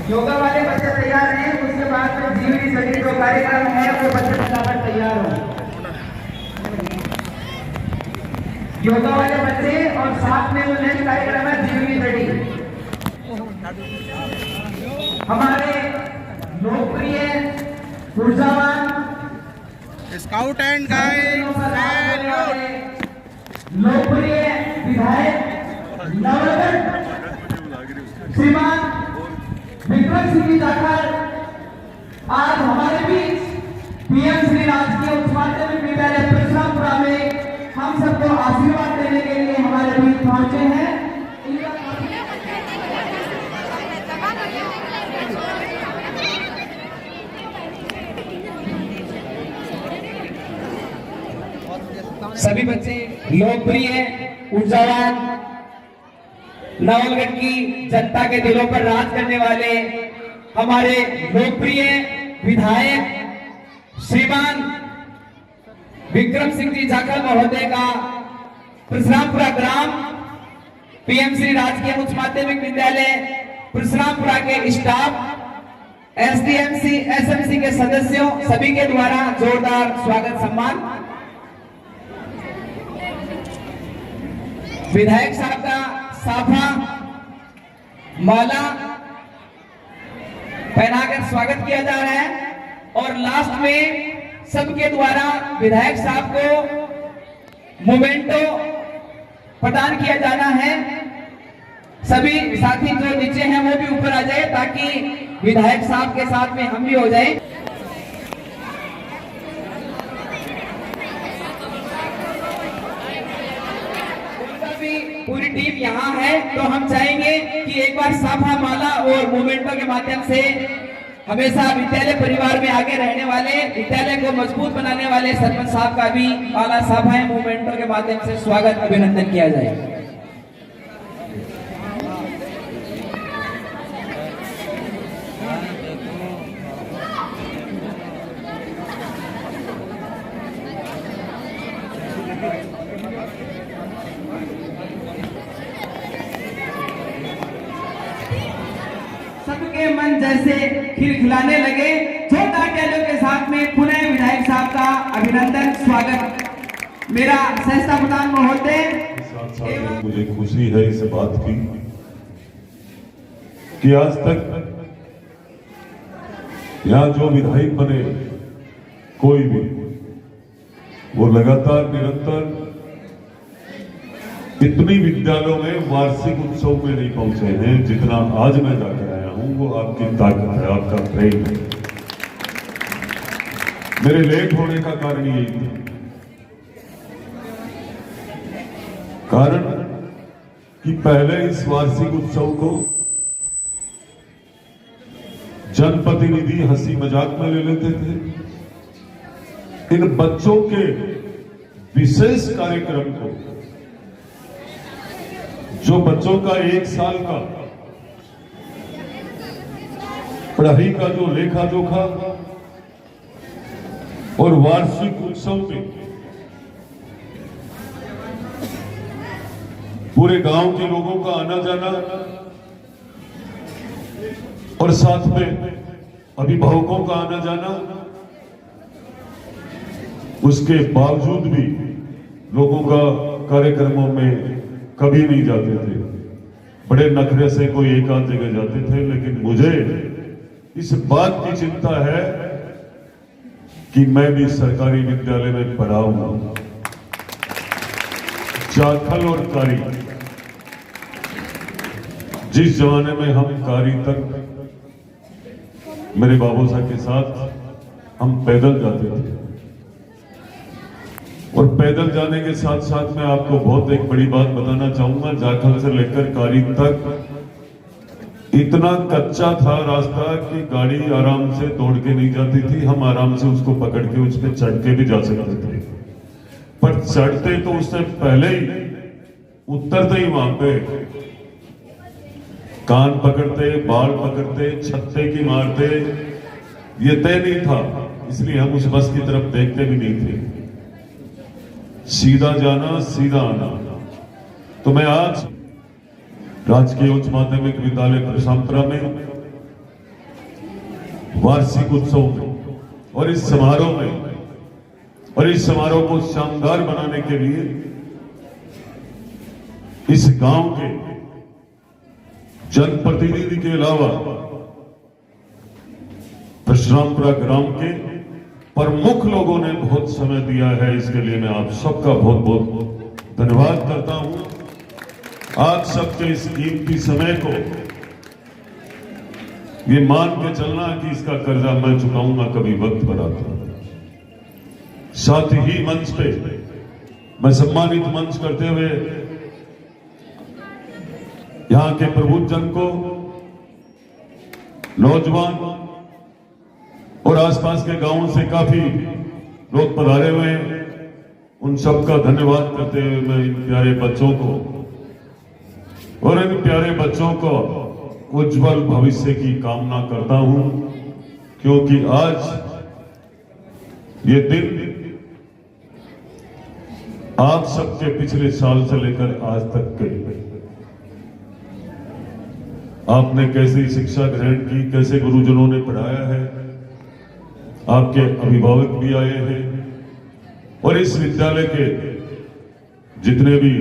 योगा वाले बच्चे तैयार हैं, उसके बाद में जीवनी सभी जो कार्यक्रम है वो बच्चे फटाफट तैयार हो। योगा वाले बच्चे और साथ में जो नेक्स्ट कार्यक्रम है जीवनी सड़ी। हमारे लोकप्रिय ऊर्जावान स्काउट एंड गाइड लोकप्रिय विधायक नवलगढ़ श्रीमान विक्रम सिंह जी जाखड़ आज हमारे बीच पीएम श्री राजकीय उच्च माध्यमिक विद्यालय परशुरामपुरा में हम सबको आशीर्वाद देने के लिए हमारे बीच पहुंचे हैं। सभी बच्चे लोकप्रिय ऊर्जावान नवलगढ़ की जनता के दिलों पर राज करने वाले हमारे लोकप्रिय विधायक श्रीमान विक्रम सिंह जी जाखड़ महोदय का परशुरामपुरा ग्राम पीएम श्री राजकीय उच्च माध्यमिक विद्यालय परशुरामपुरा के स्टाफ एसडीएमसी एसएमसी के सदस्यों सभी के द्वारा जोरदार स्वागत सम्मान। विधायक साहब का साफा माला पहनाकर स्वागत किया जा रहा है और लास्ट में सबके द्वारा विधायक साहब को मोमेंटो प्रदान किया जाना है। सभी साथी जो नीचे हैं वो भी ऊपर आ जाए ताकि विधायक साहब के साथ में हम भी हो जाए। पूरी टीम यहाँ है तो हम चाहेंगे कि एक बार साफा माला और मोमेंटो के माध्यम से हमेशा विद्यालय परिवार में आगे रहने वाले विद्यालय को मजबूत बनाने वाले सरपंच साहब का भी माला साफा मोमेंटो के माध्यम से स्वागत अभिनंदन किया जाए। सबके मन जैसे खिलखिलाने लगे। छोटा टैलों के साथ में पुनः विधायक साहब का अभिनंदन स्वागत। मेरा सहस्ता प्रधान महोदय साथ मुझे खुशी है इस बात की कि आज तक यहाँ जो विधायक बने कोई भी वो लगातार निरंतर इतनी विद्यालयों में वार्षिक उत्सव में नहीं पहुंचे हैं जितना आज मैं जाकर आया हूं। वो आपकी ताकत है, आपका प्रेम है। मेरे लेट होने का कारण यही था, कारण कि पहले इस वार्षिक उत्सव को जनप्रतिनिधि हंसी मजाक में ले लेते थे। इन बच्चों के विशेष कार्यक्रम को जो बच्चों का 1 साल का पढ़ाई का जो लेखा जोखा और वार्षिक उत्सव में पूरे गांव के लोगों का आना जाना और साथ में अभिभावकों का आना जाना, उसके बावजूद भी लोगों का कार्यक्रमों में कभी नहीं जाते थे। बड़े नखरे से कोई एक आध जगह जाते थे, लेकिन मुझे इस बात की चिंता है कि मैं भी सरकारी विद्यालय में पढ़ा हूं। जाखल और कारी, जिस जमाने में हम कारी तक मेरे बाबू साहब के साथ हम पैदल जाते थे और पैदल जाने के साथ साथ मैं आपको बहुत एक बड़ी बात बताना चाहूंगा। जाखल से लेकर कारी तक इतना कच्चा था रास्ता कि गाड़ी आराम से दौड़ के नहीं जाती थी। हम आराम से उसको पकड़ के उस पर चढ़ के भी जा सकते थे, पर चढ़ते तो उससे पहले ही उतरते ही वहां पे कान पकड़ते, बाल पकड़ते, छत्ते की मारते। ये तय नहीं था, इसलिए हम उस बस की तरफ देखते भी नहीं थे। सीधा जाना सीधा आना। तो मैं आज राजकीय उच्च माध्यमिक विद्यालय परशुरामपुरा में वार्षिक उत्सव में और इस समारोह में और इस समारोह को शानदार बनाने के लिए इस गांव के जनप्रतिनिधि के अलावा परशुरामपुरा ग्राम के प्रमुख लोगों ने बहुत समय दिया है। इसके लिए मैं आप सबका बहुत बहुत धन्यवाद करता हूं। आप सबके इस कीमती समय को ये मान के चलना कि इसका कर्जा मैं चुकाऊंगा कभी वक्त पर आता। साथ ही मंच पे मैं सम्मानित मंच करते हुए यहां के प्रबुद्धजन को, नौजवान और आसपास के गांवों से काफी लोग पधारे हुए हैं, उन सबका धन्यवाद करते हुए मैं इन प्यारे बच्चों को और इन प्यारे बच्चों को उज्जवल भविष्य की कामना करता हूं, क्योंकि आज ये दिन आप सबके पिछले साल से लेकर आज तक के आपने कैसी शिक्षा ग्रहण की, कैसे गुरुजनों ने पढ़ाया है, आपके अभिभावक भी आए हैं और इस विद्यालय के जितने भी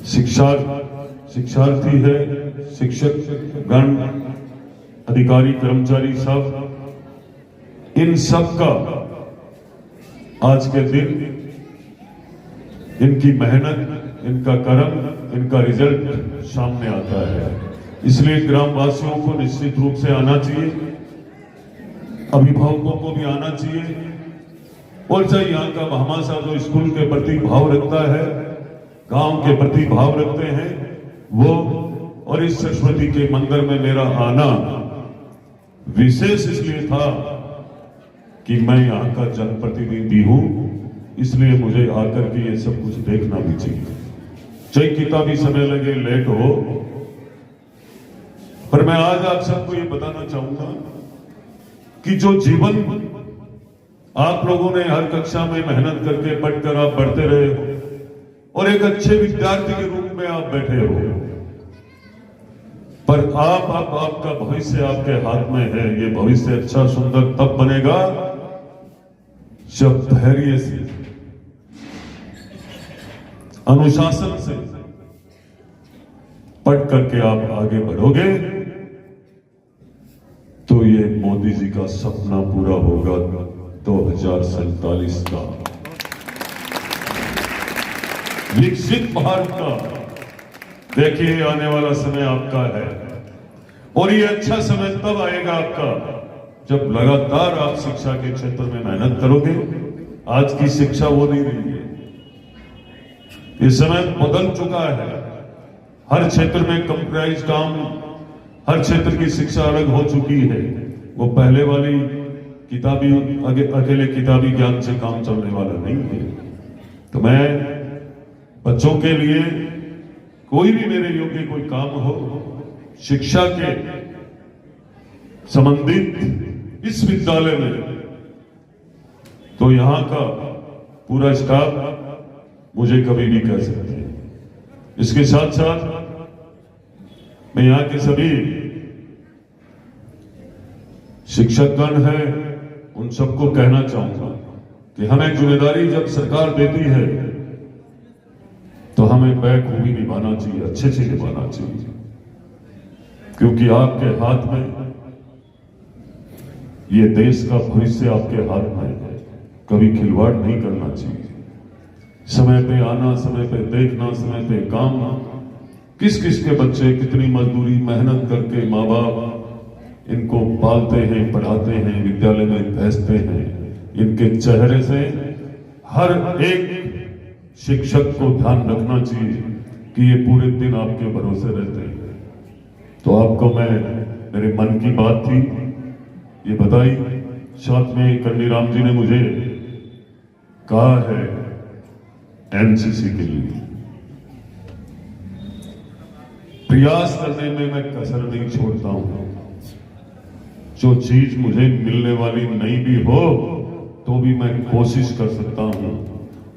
शिक्षार्थी है, शिक्षक गण, अधिकारी, कर्मचारी सब, इन सब का आज के दिन इनकी मेहनत, इनका कर्म, इनका रिजल्ट सामने आता है। इसलिए ग्रामवासियों को निश्चित रूप से आना चाहिए, अभिभावकों को भी आना चाहिए और जो यहाँ का भामाशाह जो स्कूल के प्रति भाव रखता है, गांव के प्रति भाव रखते हैं, वो और इस सरस्वती के मंदिर में मेरा आना विशेष इसलिए था कि मैं यहाँ का जनप्रतिनिधि हूं, इसलिए मुझे आकर के ये सब कुछ देखना भी चाहिए। चाहे कितना भी समय लगे, लेट हो, पर मैं आज आप सबको ये बताना चाहूंगा कि जो जीवन आप लोगों ने हर कक्षा में मेहनत करके पढ़कर आप बढ़ते रहे हो और एक अच्छे विद्यार्थी के रूप में आप बैठे हो, पर आपका भविष्य आपके हाथ में है। ये भविष्य अच्छा सुंदर तब बनेगा जब धैर्य से, अनुशासन से पढ़ करके आप आगे बढ़ोगे तो ये मोदी जी का सपना पूरा होगा 2047 का, विकसित भारत का। देखिए आने वाला समय आपका है और ये अच्छा समय तब आएगा आपका जब लगातार आप शिक्षा के क्षेत्र में मेहनत करोगे। आज की शिक्षा वो नहीं रही है, ये समय बदल चुका है। हर क्षेत्र में कंप्यूटराइज काम, हर क्षेत्र की शिक्षा अलग हो चुकी है। वो पहले वाली किताबी अकेले किताबी ज्ञान से काम चलने वाला नहीं है। तो मैं बच्चों के लिए कोई भी मेरे योग्य कोई काम हो, शिक्षा के संबंधित इस विद्यालय में, तो यहां का पूरा स्टाफ मुझे कभी भी कह सकते हैं। इसके साथ साथ मैं यहाँ के सभी शिक्षकगण हैं, उन सबको कहना चाहूंगा कि हमें जिम्मेदारी जब सरकार देती है तो हमें बखूबी निभाना चाहिए, अच्छे से निभाना चाहिए, क्योंकि आपके हाथ में ये देश का भविष्य आपके हाथ में है। कभी खिलवाड़ नहीं करना चाहिए। समय पे आना, समय पे देखना, समय पे काम। किस किस के बच्चे कितनी मजदूरी मेहनत करके माँ बाप इनको पालते हैं, पढ़ाते हैं, विद्यालय में भेजते हैं। इनके चेहरे से हर एक शिक्षक को ध्यान रखना चाहिए कि ये पूरे दिन आपके भरोसे रहते हैं। तो आपको मैं मेरे मन की बात थी ये बताई। साथ में कन्नीराम जी ने मुझे कहा है एनसीसी के लिए प्रयास करने में मैं कसर नहीं छोड़ता हूं। जो चीज मुझे मिलने वाली नहीं भी हो तो भी मैं कोशिश कर सकता हूं,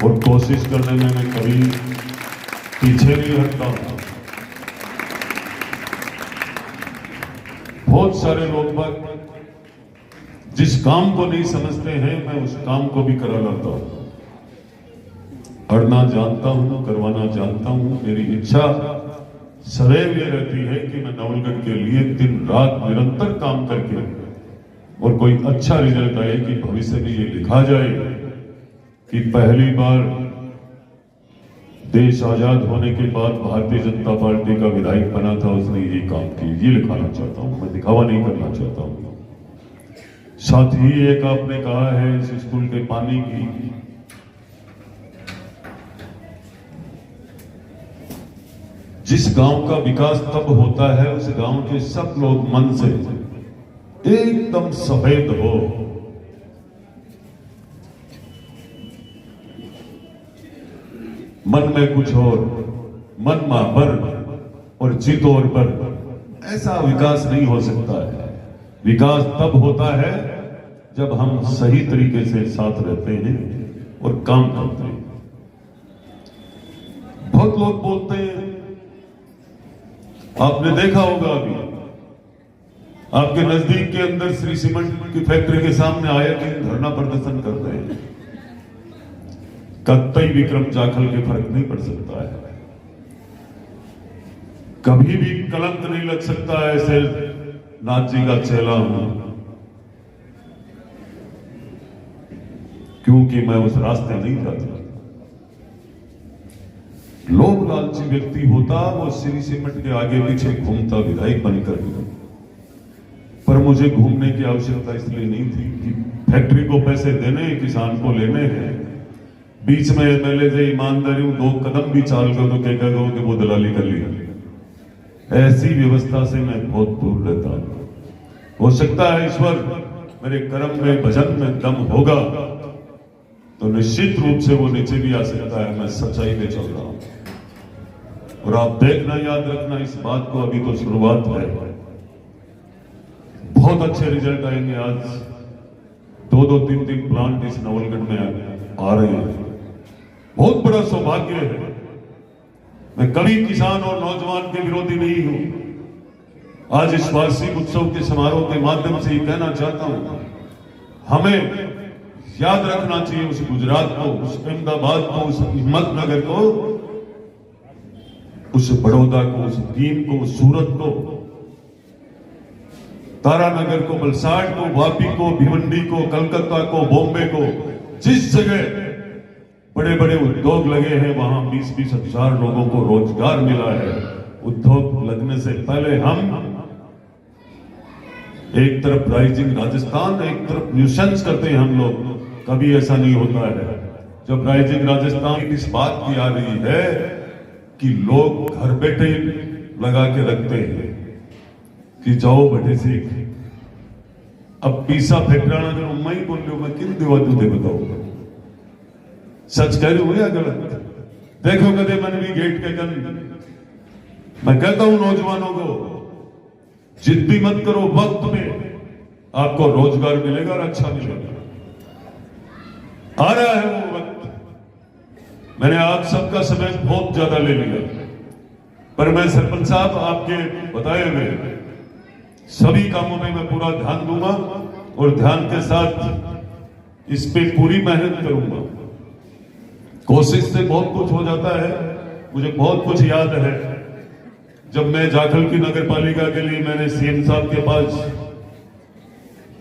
और कोशिश करने में मैं कभी पीछे नहीं हटता हूं। बहुत सारे लोग बाग जिस काम को नहीं समझते हैं, मैं उस काम को भी करा लाता हूं। पढ़ना जानता हूं, करवाना जानता हूं। मेरी इच्छा सदैव ये रहती है कि मैं नवलगढ़ के लिए दिन रात निरंतर काम करके और कोई अच्छा रिजल्ट आए कि भविष्य में ये लिखा जाए कि पहली बार देश आजाद होने के बाद भारतीय जनता पार्टी का विधायक बना था, उसने ये काम किया। ये लिखाना चाहता हूं, मैं दिखावा नहीं करना चाहता हूं। साथ ही एक आपने कहा है इस स्कूल के पानी की, जिस गांव का विकास तब होता है उस गांव के सब लोग मन से एकदम सफेद हो। मन में कुछ और, मन मापर और चित और पर, ऐसा विकास नहीं हो सकता है। विकास तब होता है जब हम सही तरीके से साथ रहते हैं और काम करते हैं। बहुत लोग बोलते हैं, आपने देखा होगा अभी आपके नजदीक के अंदर श्री सीमेंट की फैक्ट्री के सामने आए दिन धरना प्रदर्शन कर रहे हैं। कतई विक्रम जाखल के फर्क नहीं पड़ सकता है, कभी भी कलंक नहीं लग सकता है ऐसे नाथ जी का चेला हूं, क्योंकि मैं उस रास्ते नहीं जाता। लोभ लालची व्यक्ति होता वो श्री सीमेंट के आगे पीछे घूमता विधायक बनकर, पर मुझे घूमने की आवश्यकता इसलिए नहीं थी कि फैक्ट्री को पैसे देने, किसान को लेने हैं। बीच में एमएलए से ईमानदारी 2 कदम भी चाल कर तो कहेगा कि वो दलाली कर लिया। ऐसी व्यवस्था से मैं बहुत दूर रहता हूं। हो सकता है ईश्वर मेरे कर्म में, भजन में दम होगा तो निश्चित रूप से वो नीचे भी आ सकता है। मैं सच्चाई में चल रहा हूं और आप देखना, याद रखना इस बात को, अभी तो शुरुआत है। बहुत अच्छे रिजल्ट आएंगे। आज 2-2, 3-3 प्लांट इस नवलगढ़ में आ रहे हैं। बहुत बड़ा सौभाग्य है। मैं कभी किसान और नौजवान के विरोधी नहीं हूं। आज इस वार्षिक उत्सव के समारोह के माध्यम से ये कहना चाहता हूं, हमें याद रखना चाहिए उस गुजरात को, उस अहमदाबाद को, उस हिम्मतनगर को, उस बड़ौदा को, उस दीन को, उस सूरत को, तारानगर को, वलसाड़ को, वापी को, भिवंडी को, कलकत्ता को, बॉम्बे को, जिस जगह बड़े बड़े उद्योग लगे हैं वहां 20-20 हजार लोगों को रोजगार मिला है। उद्योग लगने से पहले हम एक तरफ राइजिंग राजस्थान, एक तरफ न्यूसेंस करते हैं हम लोग। कभी ऐसा नहीं होता है। जब राइजिंग राजस्थान इस बात की आ रही है कि लोग घर बैठे लगा के रखते हैं कि जाओ बैठे सीख। अब पीसा फैक्ट्राना जो मैं ही बोल रही हूं, मैं किन दिवा दूधे बताऊंगा, सच कह रही हूं या गलत? देखो कदे मन भी गेट के कन। मैं कहता हूं नौजवानों को, जिद्दी मत करो, वक्त में आपको रोजगार मिलेगा और अच्छा मिलेगा। आ रहा है वो वक्त। मैंने आप सबका समय बहुत ज्यादा ले लिया, पर मैं सरपंच साहब आपके बताए हुए सभी कामों में मैं पूरा ध्यान दूंगा और ध्यान के साथ इस पे पूरी मेहनत करूंगा। कोशिश से बहुत कुछ हो जाता है। मुझे बहुत कुछ याद है, जब मैं जाखल की नगर पालिका के लिए मैंने सीएम साहब के पास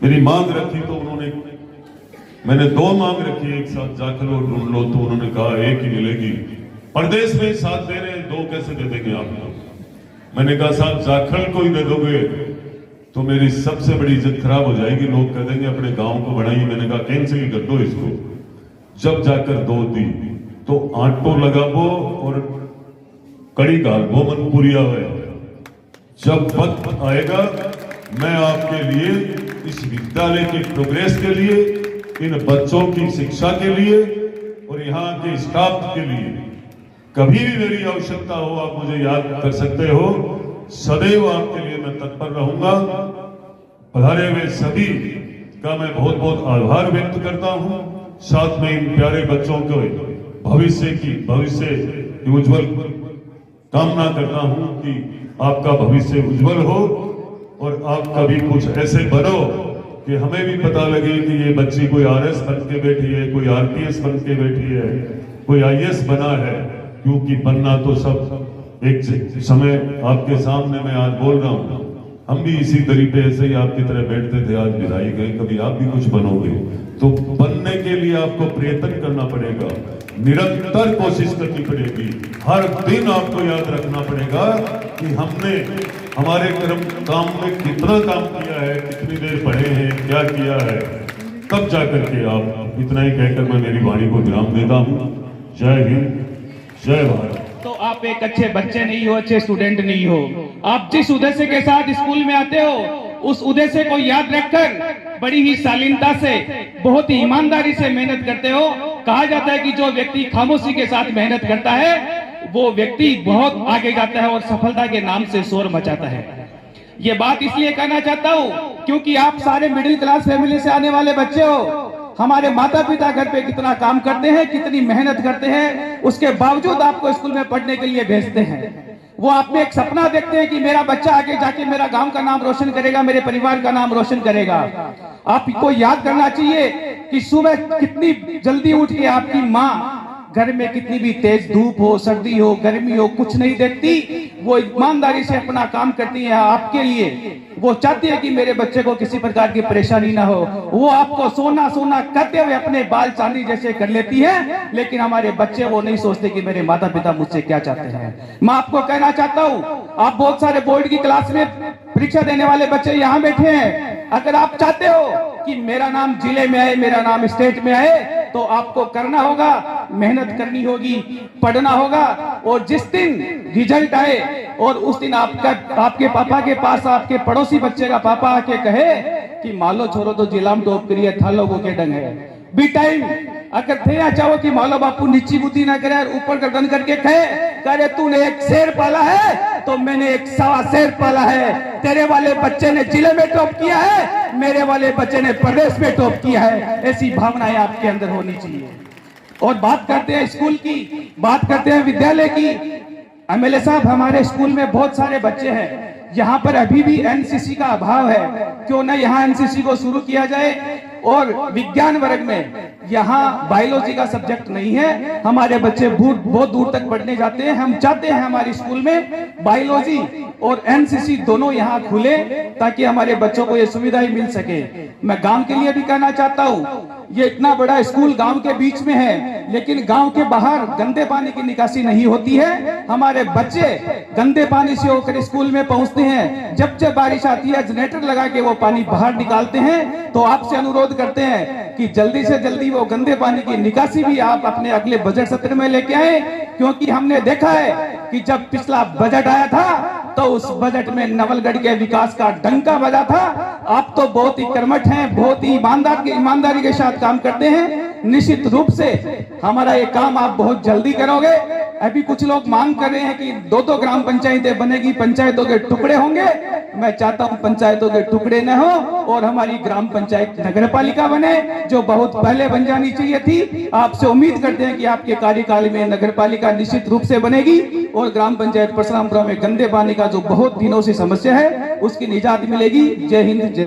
मेरी मांग रखी तो मैंने 2 मांग रखी, एक साथ जाखल और ढूंढ लो, तो उन्होंने कहा एक ही मिलेगी। प्रदेश में साथ दे रहे हैं, 2 कैसे दे देंगे आप लोग? मैंने कहा साहब जाखल को ही दे दोगे तो मेरी सबसे बड़ी इज्जत खराब हो जाएगी, लोग कह देंगे अपने गांव को बढ़ाइए। मैंने कहा कैंसिल कर दो इसको। जब जाकर 2 दी तो आटो लगाबो और कड़ी गालबो मन पुरिया हुआ। जब वक्त आएगा मैं आपके लिए, इस विद्यालय के प्रोग्रेस के लिए, इन बच्चों की शिक्षा के लिए और यहाँ के स्टाफ के लिए कभी भी मेरी आवश्यकता हो आप मुझे याद कर सकते हो। सदैव आपके लिए मैं तत्पर रहूंगा। पधारे हुए सभी का मैं बहुत बहुत आभार व्यक्त करता हूं। साथ में इन प्यारे बच्चों के भविष्य उज्जवल कामना करता हूं कि आपका भविष्य उज्जवल हो और आप कभी कुछ ऐसे बनो कि हमें भी पता लगे कि ये बच्ची कोई आरएस बन के बैठी है, कोई आरपीएस बन के बैठी है, कोई आईएएस बना है। क्योंकि बनना तो सब एक समय आपके सामने मैं आज बोल रहा हूँ, हम भी इसी तरीके ऐसे ही आपकी तरह बैठते थे, आज विदाई गए, कभी आप भी कुछ बनोगे। तो बनने के लिए आपको प्रयत्न करना पड़ेगा, निरंतर कोशिश करनी पड़ेगी, हर दिन आपको याद रखना पड़ेगा कि हमने हमारे काम में कितना काम किया है, कितनी देर पढ़े हैं, क्या किया है, तब जाकर के आप। इतना ही कहकर मैं मेरी वाणी को विराम देता हूँ। जय हिंद, जय भारत। तो आप एक अच्छे बच्चे नहीं हो, अच्छे स्टूडेंट नहीं हो। आप जिस उद्देश्य के साथ स्कूल में आते हो, उस उद्देश्य को याद रखकर बड़ी ही शालीनता से, बहुत ही ईमानदारी से मेहनत करते हो। कहा जाता है कि जो व्यक्ति खामोशी के साथ मेहनत करता है वो व्यक्ति बहुत आगे जाता है और सफलता के नाम से शोर मचाता है। ये बात इसलिए कहना चाहता हूँ क्योंकि आप सारे मिडिल क्लास फैमिली से आने वाले बच्चे हो। हमारे माता पिता घर पे कितना काम करते हैं, कितनी मेहनत करते हैं, उसके बावजूद आपको स्कूल में पढ़ने के लिए भेजते हैं। वो आप में एक सपना देखते हैं कि मेरा बच्चा आगे जाके मेरा गांव का नाम रोशन करेगा, मेरे परिवार का नाम रोशन करेगा। आपको याद करना चाहिए कि सुबह कितनी जल्दी उठ के आपकी माँ घर में कितनी भी तेज धूप हो, सर्दी हो, गर्मी हो, कुछ नहीं देखती, वो ईमानदारी से अपना काम करती है आपके लिए। वो चाहती है कि मेरे बच्चे को किसी प्रकार की परेशानी ना हो। वो आपको सोना सोना करते हुए अपने बाल चांदी जैसे कर लेती है, लेकिन हमारे बच्चे वो नहीं सोचते कि मेरे माता पिता मुझसे क्या चाहते हैं। मैं आपको कहना चाहता हूँ, आप बहुत सारे बोर्ड की क्लास में परीक्षा देने वाले बच्चे यहाँ बैठे हैं। अगर आप चाहते हो कि मेरा नाम जिले में आए, मेरा नाम स्टेट में आए, तो आपको करना होगा, मेहनत करनी होगी, पढ़ना होगा। और जिस दिन रिजल्ट आए और उस दिन आपके पापा के पास आपके पड़ोसी बच्चे का पापा आके कहे कि मालो छोरो तो जिला में टॉप करिए, था लोगों के डंग है बी टाइम। अगर थे चाहो कि मालो बापू नीची बुद्धि ना करे और ऊपर गर्दन करके कहे तूने एक शेर पाला है तो मैंने एक सवा शेर पाला है। तेरे वाले बच्चे ने जिले में टॉप किया है, मेरे वाले बच्चे ने प्रदेश में टॉप किया है। ऐसी भावनाएं आपके अंदर होनी चाहिए। और बात करते हैं स्कूल की, बात करते हैं विद्यालय की। एमएलए साहब, हमारे स्कूल में बहुत सारे बच्चे हैं, यहाँ पर अभी भी एनसीसी का अभाव है। क्यों ना यहाँ एनसीसी को शुरू किया जाए। और विज्ञान वर्ग में यहाँ बायोलॉजी का सब्जेक्ट नहीं है, हमारे बच्चे बहुत दूर तक पढ़ने जाते हैं। हम चाहते हैं हमारे स्कूल में बायोलॉजी और एनसीसी दोनों यहाँ खुले ताकि हमारे बच्चों को ये सुविधाएं मिल सके। मैं गांव के लिए भी कहना चाहता हूँ, ये इतना बड़ा स्कूल गांव के बीच में है, लेकिन गांव के बाहर गंदे पानी की निकासी नहीं होती है। हमारे बच्चे गंदे पानी से होकर स्कूल में पहुंचते हैं। जब बारिश आती है, जनरेटर लगा के वो पानी बाहर निकालते हैं। तो आपसे अनुरोध करते हैं कि जल्दी से जल्दी वो गंदे पानी की निकासी भी आप अपने अगले बजट सत्र में लेके आए। क्योंकि हमने देखा है कि जब पिछला बजट आया था तो उस बजट में नवलगढ़ के विकास का डंका बजा था। आप तो बहुत ही कर्मठ हैं, बहुत ही ईमानदारी के साथ काम करते हैं। निश्चित रूप से हमारा ये काम आप बहुत जल्दी करोगे। अभी कुछ लोग मांग कर रहे हैं कि 2-2 ग्राम पंचायतें बनेगी, पंचायतों के टुकड़े होंगे। मैं चाहता हूं पंचायतों के टुकड़े न हो और हमारी ग्राम पंचायत नगर पालिका बने, जो बहुत पहले बन जानी चाहिए थी। आपसे उम्मीद करते हैं कि आपके कार्यकाल में नगर पालिका निश्चित रूप से बनेगी और ग्राम पंचायत परशुरामपुरा में गंदे पानी का जो बहुत दिनों से समस्या है उसकी निजात मिलेगी। जय हिंद, जय